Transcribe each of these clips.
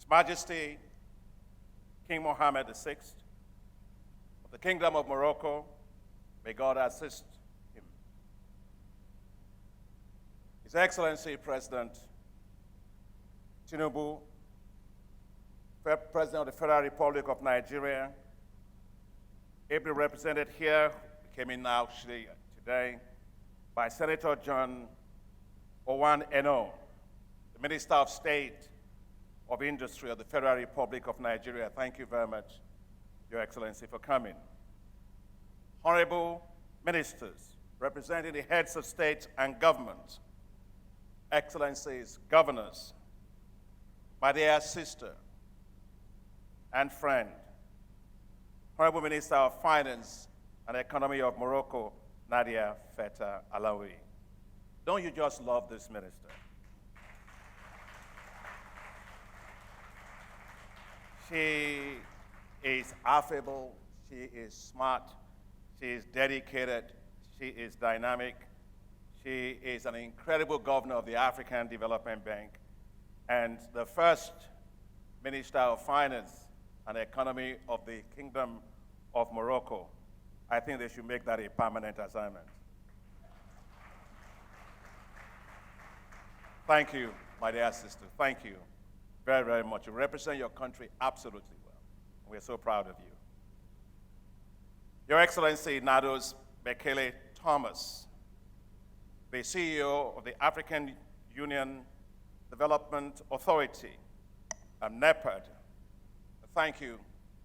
Majesty King Mohammed VI of the Kingdom of Morocco, may God assist him. His Excellency President Tinubu, President of the Federal Republic of Nigeria, ably represented here, came in now today, by Senator John Owan Eno, the Minister of State of Industry of the Federal Republic of Nigeria. Thank you very much, Your Excellency, for coming. Honorable ministers, representing the heads of state and government, excellencies, governors, my dear sister and friend, Honorable Minister of Finance and Economy of Morocco, Nadia Feta Alawi. Don't you just love this minister? She is affable, she is smart, she is dedicated, she is dynamic, she is an incredible governor of the African Development Bank and the first Minister of Finance and Economy of the Kingdom of Morocco. I think they should make that a permanent assignment. Thank you, my dear sister. Thank you very, very much. You represent your country absolutely well. We're so proud of you. Your Excellency Nados Bekele Thomas, the CEO of the African Union Development Authority, NEPAD, thank you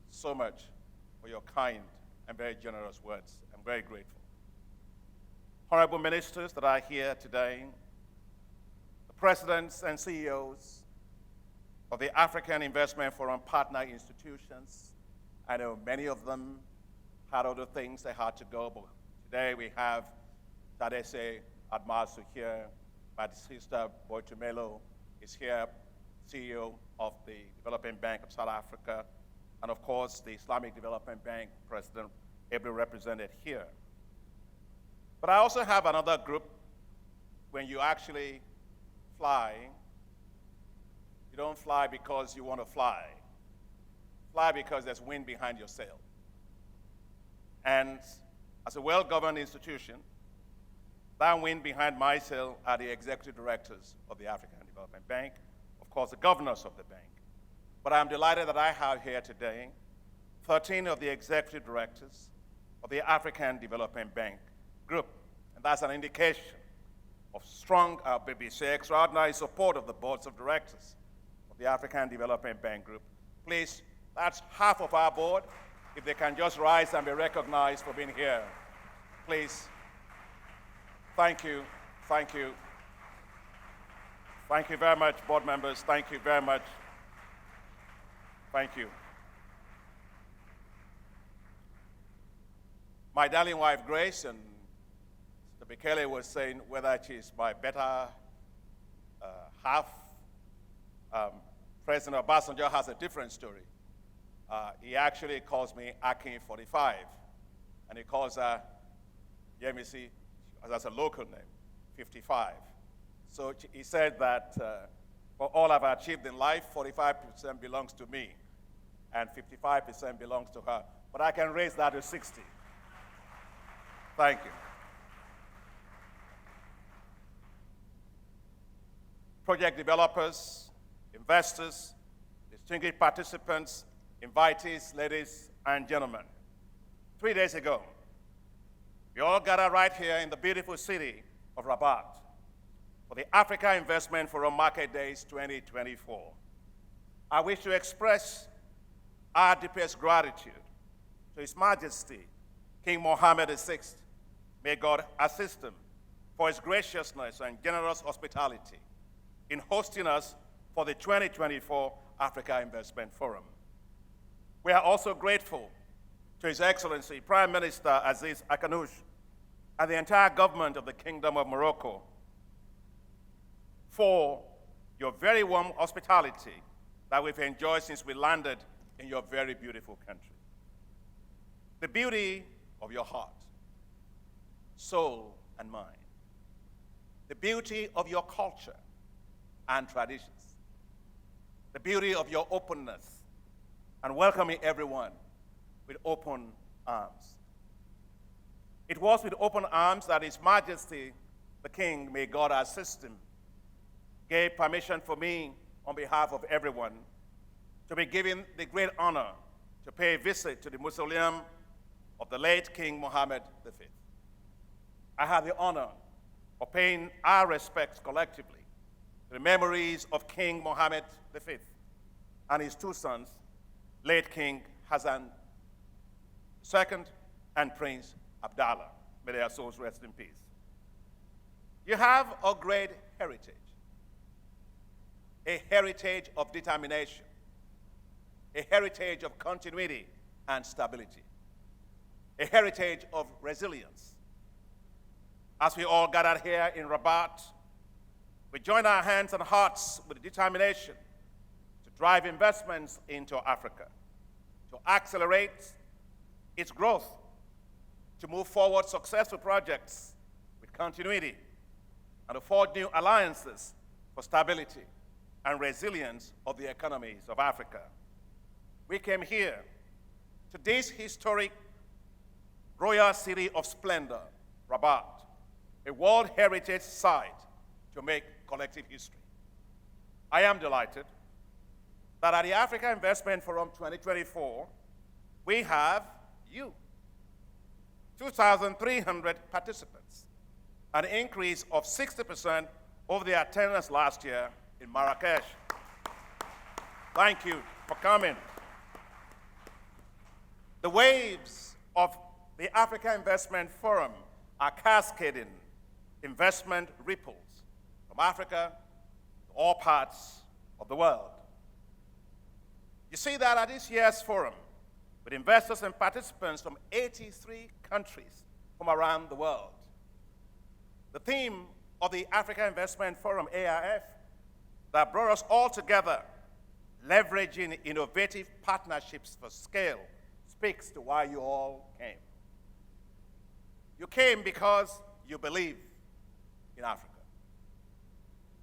so much for your kind and very generous words. I'm very grateful. Honorable ministers that are here today, the presidents and CEOs of the African Investment Forum partner institutions. I know many of them had other things they had to go, but today we have Tadesse Admasu here, my sister Boitumelo is here, CEO of the Development Bank of South Africa, and of course, the Islamic Development Bank President, ably represented here. But I also have another group. When you actually fly, you don't fly because you want to fly. Fly because there's wind behind your sail. And as a well-governed institution, that wind behind my sail are the executive directors of the African Development Bank, of course, the governors of the bank. But I'm delighted that I have here today 13 of the executive directors of the African Development Bank Group. And that's an indication of strong, extraordinary support of the boards of directors of the African Development Bank Group. Please, that's half of our board. If they can just rise and be recognized for being here. Please. Thank you. Thank you. Thank you very much, board members. Thank you very much. Thank you. My darling wife, Grace, and Mr. Bekele was saying whether she's my better half. President Obasanjo has a different story. He actually calls me Akin45, and he calls her, Yemisi, that's a local name, 55. So he said that for all I've achieved in life, 45% belongs to me, and 55% belongs to her. But I can raise that to 60. Thank you. Project developers, investors, distinguished participants, invitees, ladies and gentlemen. 3 days ago, we all gathered right here in the beautiful city of Rabat for the Africa Investment Forum Market Days 2024. I wish to express our deepest gratitude to His Majesty, King Mohammed VI. May God assist him for his graciousness and generous hospitality in hosting us for the 2024 Africa Investment Forum. We are also grateful to His Excellency Prime Minister Aziz Akinwumi and the entire government of the Kingdom of Morocco for your very warm hospitality that we've enjoyed since we landed in your very beautiful country. The beauty of your heart, soul, and mind. The beauty of your culture and traditions. the beauty of your openness, and welcoming everyone with open arms. It was with open arms that His Majesty, the King, may God assist him, gave permission for me, on behalf of everyone, to be given the great honor to pay a visit to the mausoleum of the late King Mohammed V. I have the honor of paying our respects collectively to the memories of King Mohammed V and his two sons, late King Hassan II and Prince Abdallah. May their souls rest in peace. You have a great heritage, a heritage of determination, a heritage of continuity and stability, a heritage of resilience. As we all gathered here in Rabat, we join our hands and hearts with determination to drive investments into Africa, to accelerate its growth, to move forward successful projects with continuity, and to forge new alliances for stability and resilience of the economies of Africa. We came here to this historic royal city of splendor, Rabat, a World Heritage Site, to make collective history. I am delighted that at the Africa Investment Forum 2024, we have you, 2,300 participants, an increase of 60% over the attendance last year in Marrakesh. Thank you for coming. The waves of the Africa Investment Forum are cascading investment ripples from Africa to all parts of the world. You see that at this year's forum, with investors and participants from 83 countries from around the world. The theme of the Africa Investment Forum, AIF, that brought us all together, leveraging innovative partnerships for scale, speaks to why you all came. You came because you believe in Africa.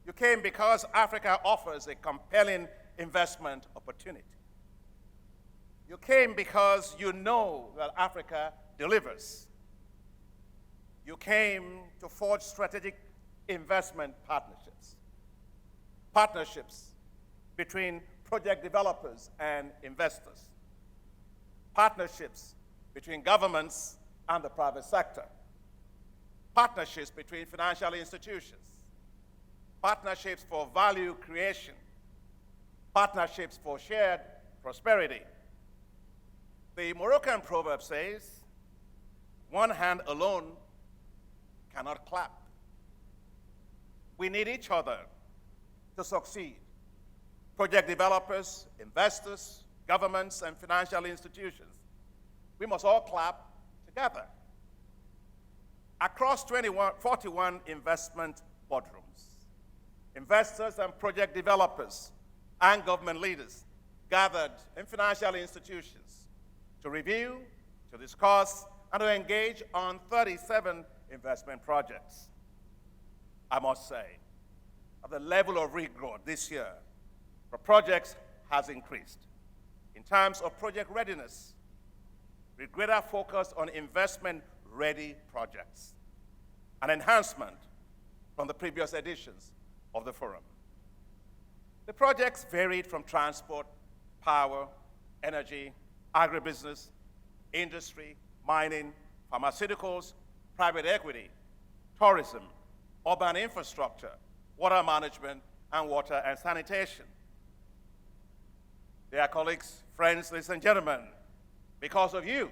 You came because Africa offers a compelling investment opportunity. You came because you know that Africa delivers. You came to forge strategic investment partnerships. Partnerships between project developers and investors. Partnerships between governments and the private sector. Partnerships between financial institutions. Partnerships for value creation. Partnerships for shared prosperity. The Moroccan proverb says, one hand alone cannot clap. We need each other to succeed. Project developers, investors, governments, and financial institutions. We must all clap together. Across 41 investment boardrooms, investors and project developers and government leaders gathered in financial institutions to review, to discuss, and to engage on 37 investment projects. I must say, the level of rigor this year for projects has increased. In terms of project readiness, with greater focus on investment-ready projects, an enhancement from the previous editions of the forum. The projects varied from transport, power, energy, agribusiness, industry, mining, pharmaceuticals, private equity, tourism, urban infrastructure, water management, and water and sanitation. Dear colleagues, friends, ladies and gentlemen, because of you,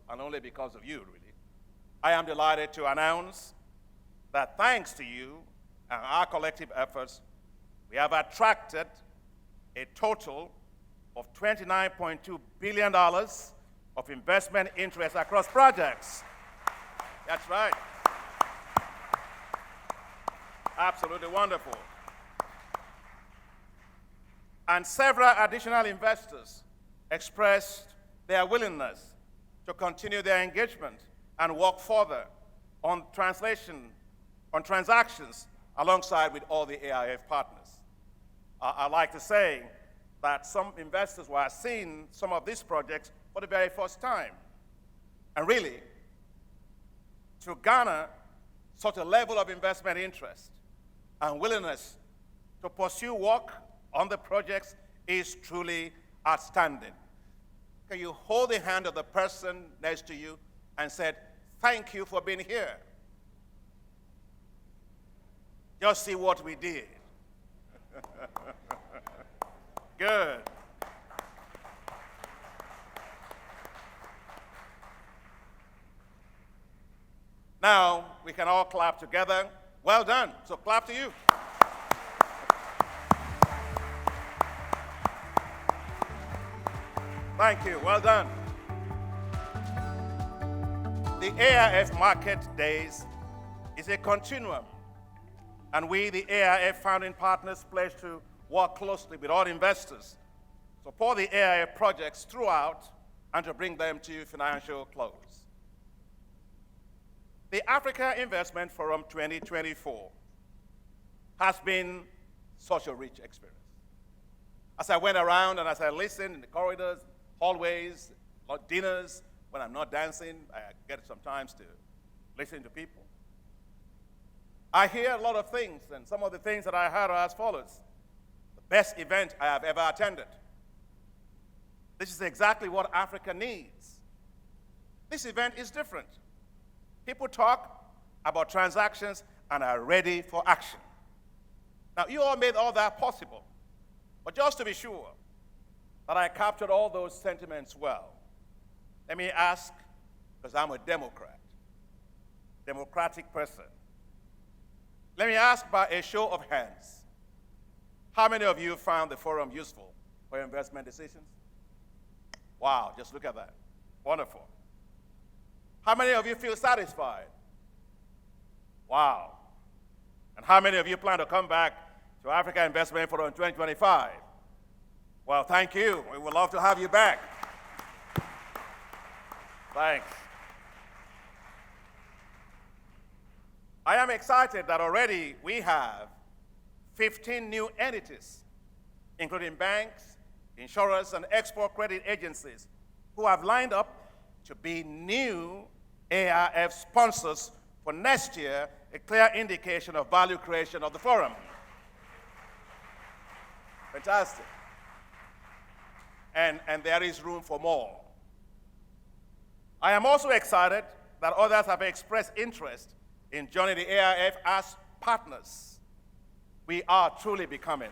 and only because of you, really, I am delighted to announce that thanks to you and our collective efforts, we have attracted a total of $29.2 billion of investment interest across projects. That's right. Absolutely wonderful. And several additional investors expressed their willingness to continue their engagement and work further on transactions alongside with all the AIF partners. I like to say that some investors were seeing some of these projects for the very first time. And really, to garner such a level of investment interest and willingness to pursue work on the projects is truly outstanding. Can you hold the hand of the person next to you and say, thank you for being here? Just see what we did. Good. Now, we can all clap together. Well done. So clap to you. Thank you. Well done. The AIF Market Days is a continuum, and we, the AIF founding partners, pledge to work closely with all investors, support the AIF projects throughout, and to bring them to financial close. The Africa Investment Forum 2024 has been such a rich experience. As I went around and as I listened in the corridors, hallways, dinners, when I'm not dancing, I get sometimes to listen to people. I hear a lot of things, and some of the things that I heard are as follows. The best event I have ever attended. This is exactly what Africa needs. This event is different. People talk about transactions and are ready for action. Now, you all made all that possible, but just to be sure that I captured all those sentiments well, let me ask, because I'm a Democrat, democratic person, let me ask by a show of hands, how many of you found the forum useful for your investment decisions? Wow, just look at that. Wonderful. How many of you feel satisfied? Wow. And how many of you plan to come back to Africa Investment Forum in 2025? Well, thank you. We would love to have you back. Thanks. I am excited that already we have 15 new entities, including banks, insurers, and export credit agencies, who have lined up to be new AIF sponsors for next year, a clear indication of value creation of the forum. Fantastic. And there is room for more. I am also excited that others have expressed interest in joining the AIF as partners. We are truly becoming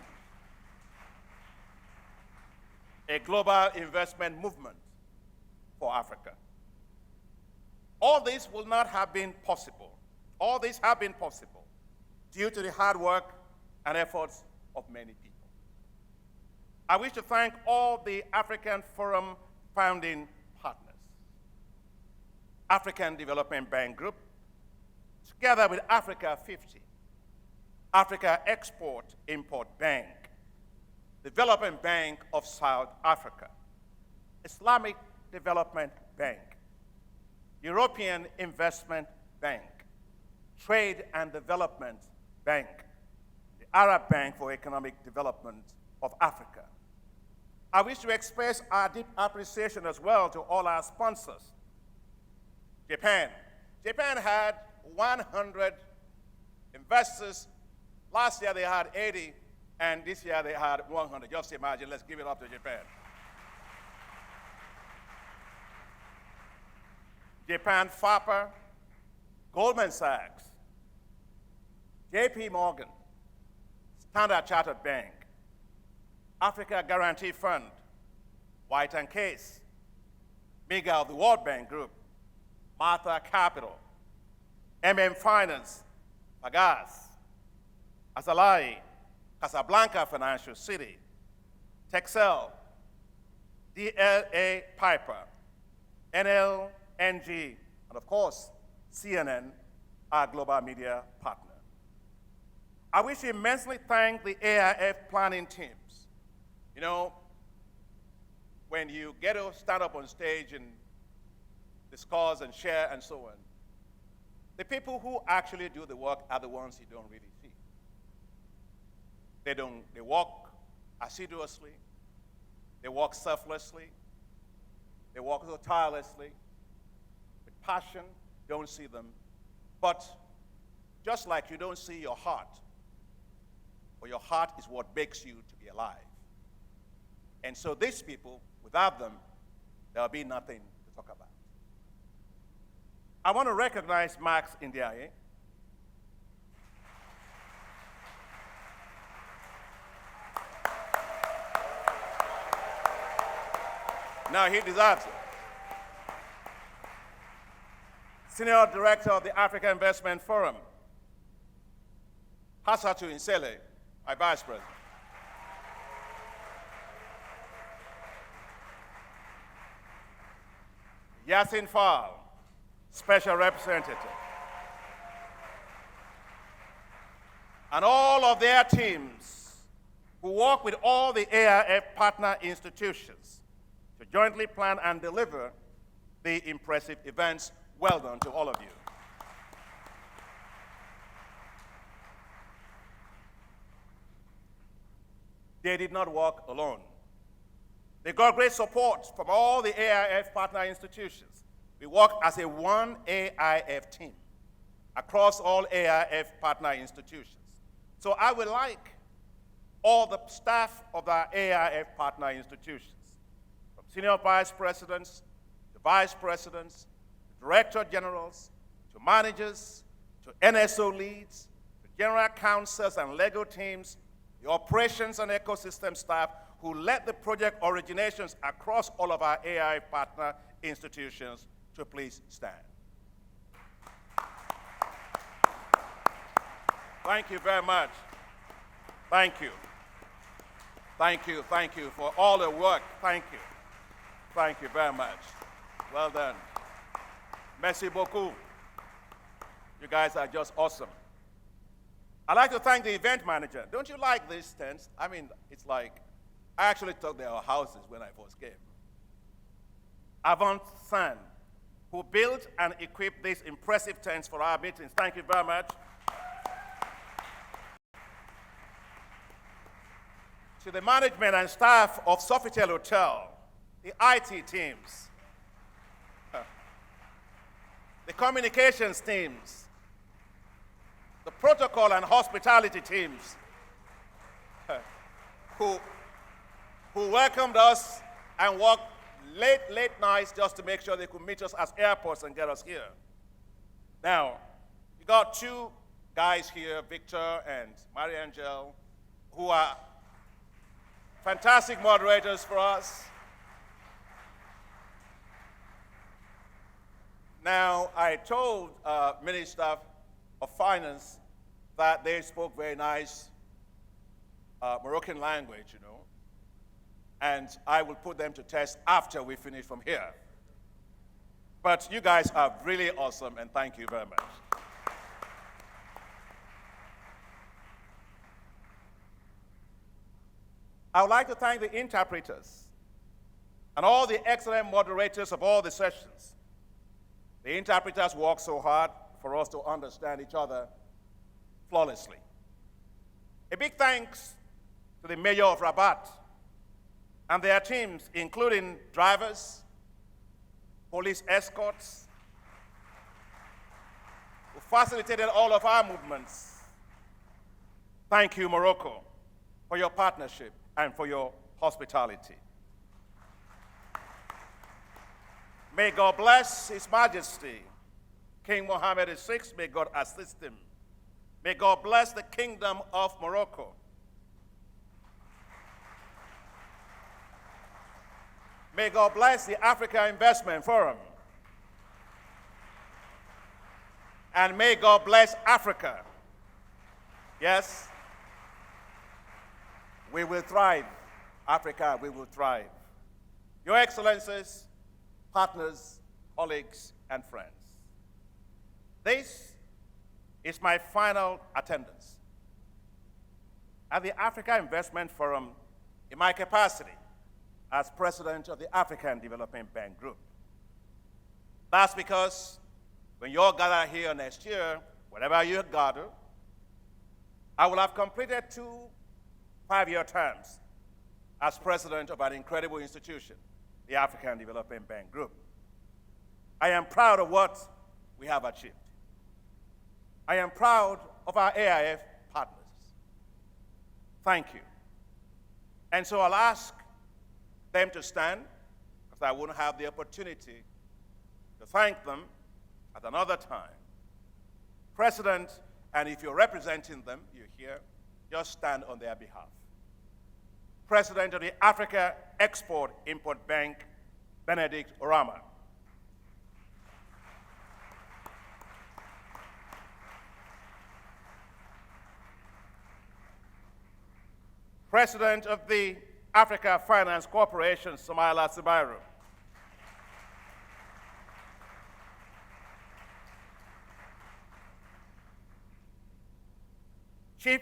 a global investment movement for Africa. All this will not have been possible. All this have been possible due to the hard work and efforts of many people. I wish to thank all the African Forum founding partners. African Development Bank Group, together with Africa 50, Africa Export-Import Bank, Development Bank of South Africa, Islamic Development Bank, European Investment Bank, Trade and Development Bank, the Arab Bank for Economic Development of Africa. I wish to express our deep appreciation as well to all our sponsors. Japan. Japan had 100 investors. Last year they had 80, and this year they had 100. Just imagine, let's give it up to Japan. Japan FAPA, Goldman Sachs, JP Morgan, Standard Chartered Bank, Africa Guarantee Fund, White and Case, Miguel, the World Bank Group, Martha Capital, Finance, Pagas, Azalai, Casablanca Financial City, Texel, DLA Piper, NLNG, and of course, CNN, our global media partner. I wish to immensely thank the AIF planning teams. You know, when you get to stand up on stage and discuss and share and so on, the people who actually do the work are the ones you don't really see. They work assiduously. They work selflessly. They work so tirelessly. With passion, you don't see them. But just like you don't see your heart, but your heart is what makes you to be alive. And so these people, without them, there'll be nothing to talk about. I want to recognize Max Ndiaye. Now he deserves it. Senior Director of the Africa Investment Forum. Hassatu Insele, my Vice President. Yasin Fall, Special Representative. And all of their teams who work with all the AIF partner institutions to jointly plan and deliver the impressive events. Well done to all of you. They did not work alone. They got great support from all the AIF partner institutions. We work as a one AIF team across all AIF partner institutions. So I would like all the staff of the AIF partner institutions, from senior vice presidents to vice presidents, to director generals, to managers, to NSO leads, to general counsels and legal teams, the operations and ecosystem staff who led the project originations across all of our AI partner institutions, to please stand. Thank you very much. Thank you. Thank you, thank you for all the work. Thank you. Thank you very much. Well done. Merci beaucoup. You guys are just awesome. I'd like to thank the event manager. Don't you like these tents? I mean, it's like, I actually thought they were houses when I first came. Avant San, who built and equipped these impressive tents for our meetings. Thank you very much. To the management and staff of Sofitel Hotel, the IT teams, the communications teams, the protocol and hospitality teams, who welcomed us and worked late nights just to make sure they could meet us at airports and get us here. Now, you got two guys here, Victor and Marie-Angel, who are fantastic moderators for us. Now, I told Minister of Finance that they spoke very nice Moroccan language, you know, and I will put them to test after we finish from here. But you guys are really awesome, and thank you very much. I would like to thank the interpreters and all the excellent moderators of all the sessions. The interpreters work so hard for us to understand each other flawlessly. A big thanks to the Mayor of Rabat and their teams, including drivers, police escorts, who facilitated all of our movements. Thank you, Morocco, for your partnership and for your hospitality. May God bless His Majesty, King Mohammed VI. May God assist him. May God bless the Kingdom of Morocco. May God bless the Africa Investment Forum. And may God bless Africa. Yes, we will thrive. Africa, we will thrive. Your Excellencies, partners, colleagues, and friends, this is my final attendance at the Africa Investment Forum in my capacity as president of the African Development Bank Group. That's because when you all gather here next year, wherever you gather, I will have completed 2 5-year terms as president of an incredible institution, the African Development Bank Group. I am proud of what we have achieved. I am proud of our AIF partners. Thank you. And so I'll ask them to stand, because I won't have the opportunity to thank them at another time. President, and if you're representing them, you're here, just stand on their behalf. President of the Africa Export-Import Bank, Benedict Orama. President of the Africa Finance Corporation, Samaila Sibairu. Chief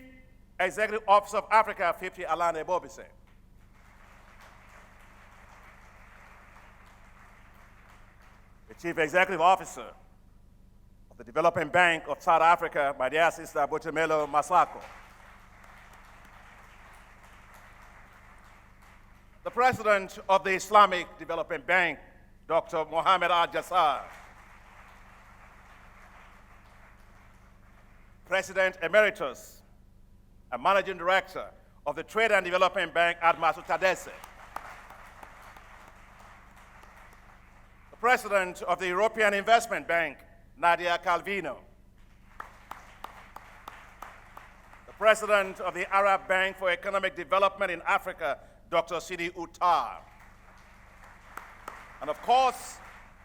Executive Officer of Africa50, Alane Bobise. The Chief Executive Officer of the Development Bank of South Africa, my dear sister Botemelo Masako. The President of the Islamic Development Bank, Dr. Mohammed Al-Jassar. President Emeritus and Managing Director of the Trade and Development Bank, Admasu Tadesse. The President of the European Investment Bank, Nadia Calvino. The President of the Arab Bank for Economic Development in Africa, Dr. Sidi Uttar. And of course,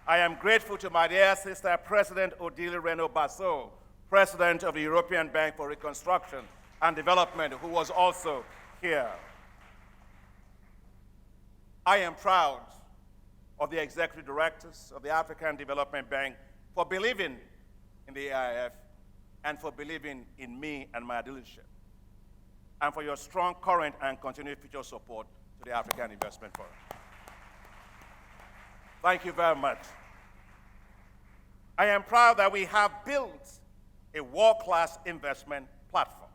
I am grateful to my dear sister, President Odile Reno Basso, President of the European Bank for Reconstruction and Development, who was also here. I am proud of the executive directors of the African Development Bank for believing in the AIF and for believing in me and my leadership, and for your strong current and continued future support to the African Investment Forum. Thank you very much. I am proud that we have built a world-class investment platform.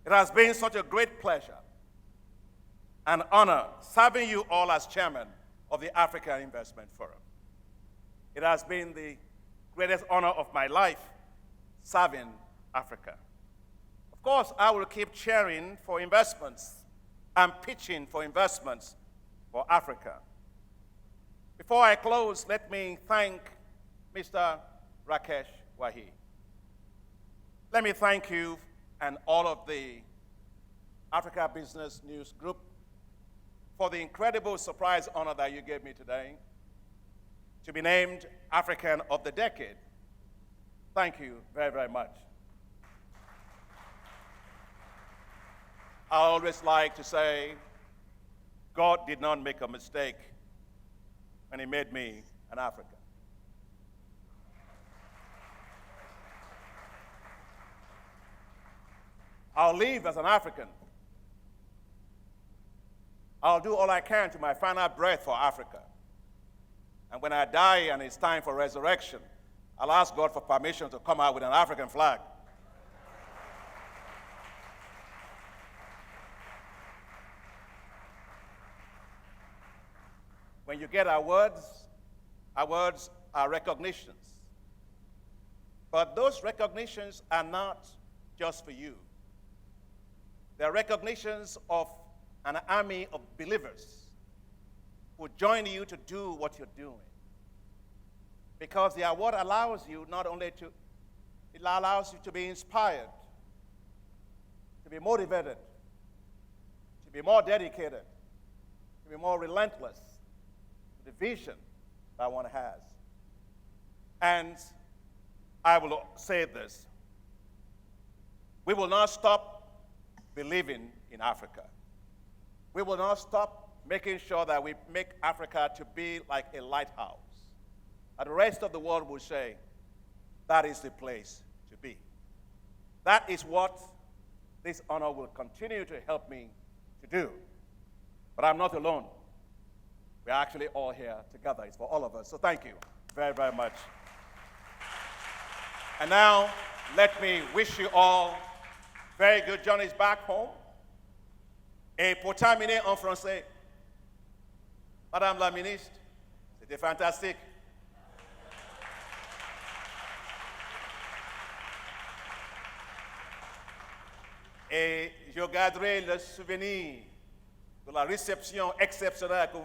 It has been such a great pleasure and honor serving you all as chairman of the African Investment Forum. It has been the greatest honor of my life serving Africa. Of course, I will keep cheering for investments and pitching for investments for Africa. Before I close, let me thank Mr. Rakesh Wahi. Let me thank you and all of the Africa Business News Group for the incredible surprise honor that you gave me today to be named African of the Decade. Thank you very, very much. I always like to say, God did not make a mistake when he made me an African. I'll live as an African. I'll do all I can to my final breath for Africa. And when I die and it's time for resurrection, I'll ask God for permission to come out with an African flag. When you get awards are recognitions. But those recognitions are not just for you. They're recognitions of an army of believers who join you to do what you're doing. Because the award allows you not only to, it allows you to be inspired, to be motivated, to be more dedicated, to be more relentless, the vision that one has. And I will say this, we will not stop believing in Africa. We will not stop making sure that we make Africa to be like a lighthouse. And the rest of the world will say, that is the place to be. That is what this honor will continue to help me to do. But I'm not alone. We're actually all here together. It's for all of us. So thank you very, very much. And now, let me wish you all very good journeys back home. Et pour terminer en français, Madame la ministre, c'était fantastique. Et je garderai le souvenir de la réception exceptionnelle que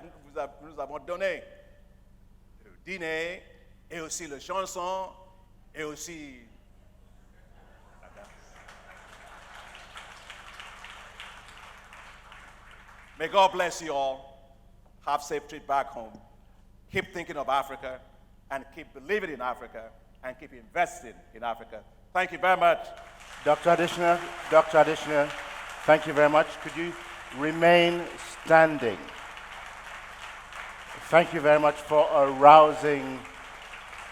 nous avons donnée, le dîner, et aussi la chanson, et aussi la danse. May God bless you all. Have safe trip back home. Keep thinking of Africa, and keep believing in Africa, and keep investing in Africa. Thank you very much. Dr. Adesina, thank you very much. Could you remain standing? Thank you very much for a rousing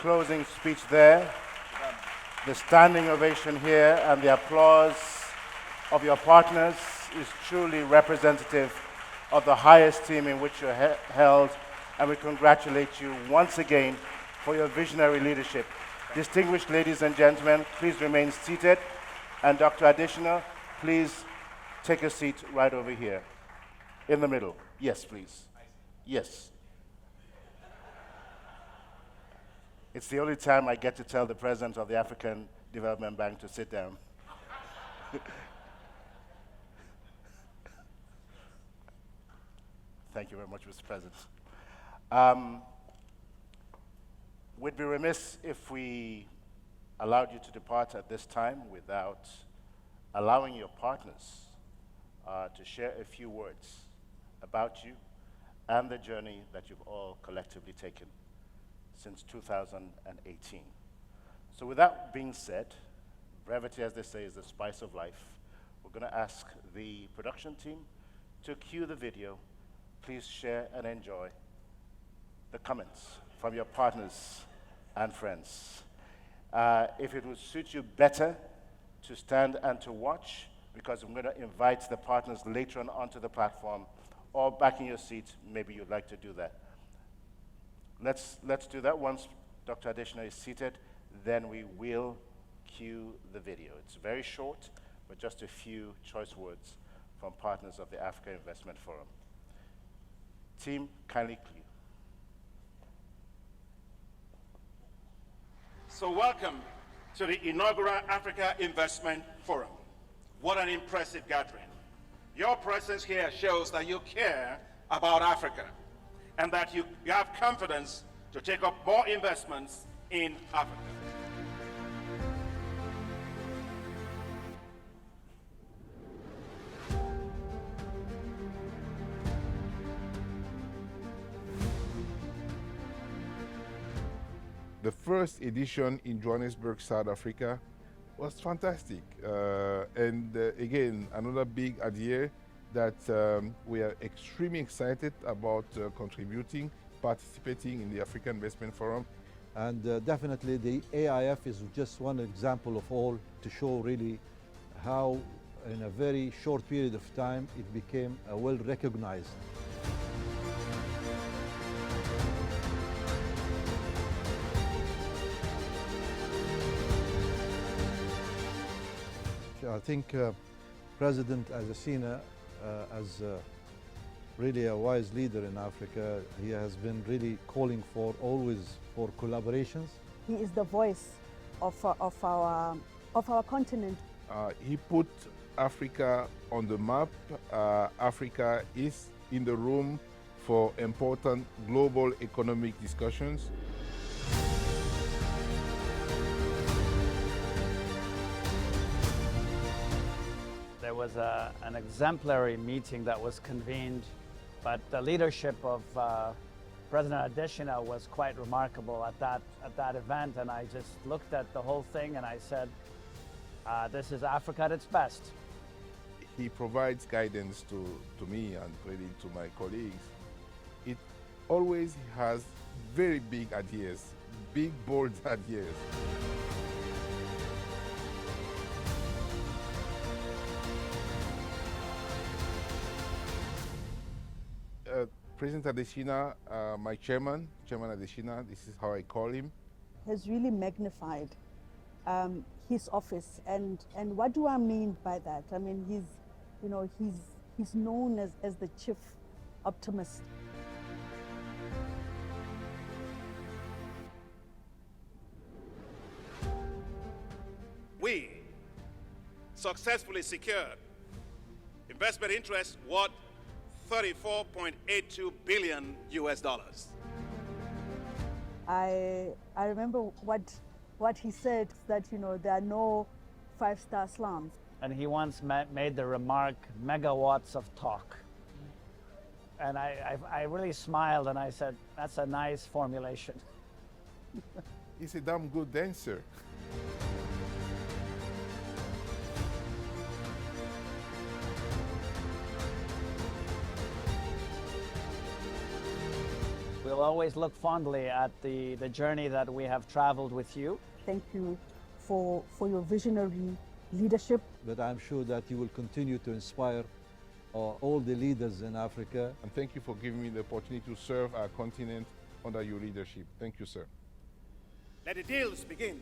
closing speech there. The standing ovation here and the applause of your partners is truly representative of the high esteem in which you're held, and we congratulate you once again for your visionary leadership. Distinguished ladies and gentlemen, please remain seated. And Dr. Adesina, please take a seat right over here, in the middle. Yes, please. Yes. It's the only time I get to tell the president of the African Development Bank to sit down. Thank you very much, Mr. President. We'd be remiss if we allowed you to depart at this time without allowing your partners to share a few words about you and the journey that you've all collectively taken since 2018. So with that being said, brevity, as they say, is the spice of life. We're going to ask the production team to cue the video. Please share and enjoy the comments from your partners and friends. If it would suit you better to stand and to watch, because I'm going to invite the partners later on onto the platform, or back in your seat, maybe you'd like to do that. Let's do that once Dr. Adesina is seated, then we will cue the video. It's very short, but just a few choice words from partners of the Africa Investment Forum. Team, kindly cue. So welcome to the inaugural Africa Investment Forum. What an impressive gathering. Your presence here shows that you care about Africa and that you have confidence to take up more investments in Africa. The first edition in Johannesburg, South Africa was fantastic. Again, another big idea that we are extremely excited about contributing, participating in the African Investment Forum. And definitely the AIF is just one example of all to show really how in a very short period of time it became well recognized. I think President Adesina, as really a wise leader in Africa, he has been really calling for always for collaborations. He is the voice of our continent. He put Africa on the map. Africa is in the room for important global economic discussions. There was an exemplary meeting that was convened, but the leadership of President Adesina was quite remarkable at that event, and I just looked at the whole thing and I said, this is Africa at its best. He provides guidance to me and clearly to my colleagues. It always has very big ideas, big, bold ideas. President Adesina, my chairman Adesina, this is how I call him, has really magnified his office, and what do I mean by that? I mean, he He's known as the chief optimist. We successfully secured investment interest worth $34.82 billion US dollars. I remember what he said, that there are no five-star slums. And he once made the remark, megawatts of talk. And I really smiled and I said, that's a nice formulation. He's a damn good dancer. We'll always look fondly at the journey that we have traveled with you. Thank you for your visionary leadership. But I'm sure that you will continue to inspire all the leaders in Africa. And thank you for giving me the opportunity to serve our continent under your leadership. Thank you, sir. Let the deals begin.